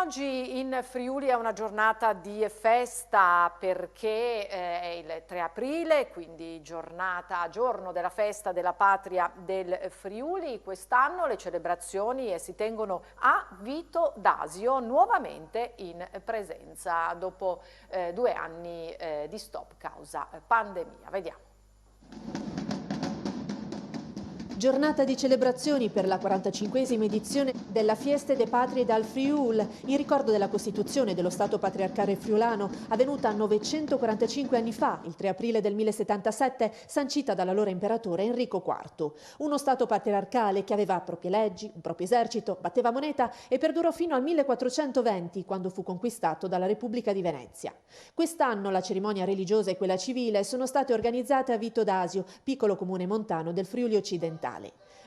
oggi in Friuli è una giornata di festa perché è il 3 aprile, quindi giorno della festa della patria del Friuli. Quest'anno le celebrazioni si tengono a Vito d'Asio, nuovamente in presenza dopo 2 anni di stop causa pandemia. Vediamo. Giornata di celebrazioni per la 45esima edizione della Fieste de Patrie dal Friul, in ricordo della costituzione dello Stato patriarcale friulano, avvenuta 945 anni fa, il 3 aprile del 1077, sancita dall'allora imperatore Enrico IV. Uno Stato patriarcale che aveva proprie leggi, un proprio esercito, batteva moneta e perdurò fino al 1420, quando fu conquistato dalla Repubblica di Venezia. Quest'anno la cerimonia religiosa e quella civile sono state organizzate a Vito d'Asio, piccolo comune montano del Friuli occidentale.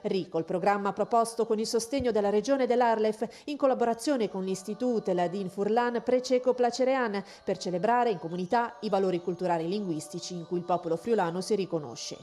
Ricco il programma proposto con il sostegno della regione dell'Arlef in collaborazione con l'Istitut Ladin Furlan Prececo Placerean per celebrare in comunità i valori culturali e linguistici in cui il popolo friulano si riconosce.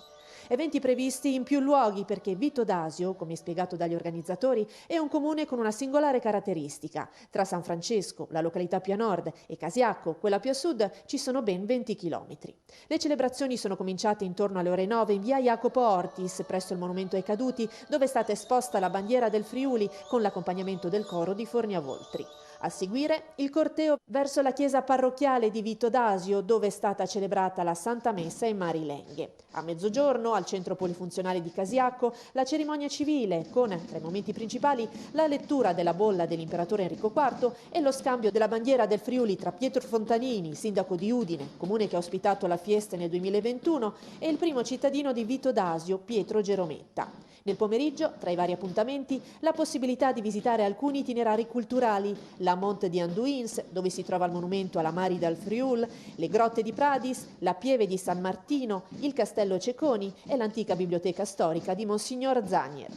Eventi previsti in più luoghi perché Vito d'Asio, come spiegato dagli organizzatori, è un comune con una singolare caratteristica. Tra San Francesco, la località più a nord, e Casiacco, quella più a sud, ci sono ben 20 chilometri. Le celebrazioni sono cominciate intorno alle ore 9 in via Jacopo Ortis, presso il Monumento ai Caduti, dove è stata esposta la bandiera del Friuli con l'accompagnamento del coro di Fornia Voltri. A seguire il corteo verso la chiesa parrocchiale di Vito d'Asio, dove è stata celebrata la Santa Messa in Marilenghe. A mezzogiorno, al centro polifunzionale di Casiacco, la cerimonia civile con, tra i momenti principali, la lettura della bolla dell'imperatore Enrico IV e lo scambio della bandiera del Friuli tra Pietro Fontanini, sindaco di Udine, comune che ha ospitato la fiesta nel 2021, e il primo cittadino di Vito d'Asio, Pietro Gerometta. Nel pomeriggio, tra i vari appuntamenti, la possibilità di visitare alcuni itinerari culturali, la Monte di Anduins, dove si trova il monumento alla Mari dal Friul, le grotte di Pradis, la Pieve di San Martino, il Castello Ceconi e l'antica biblioteca storica di Monsignor Zanier.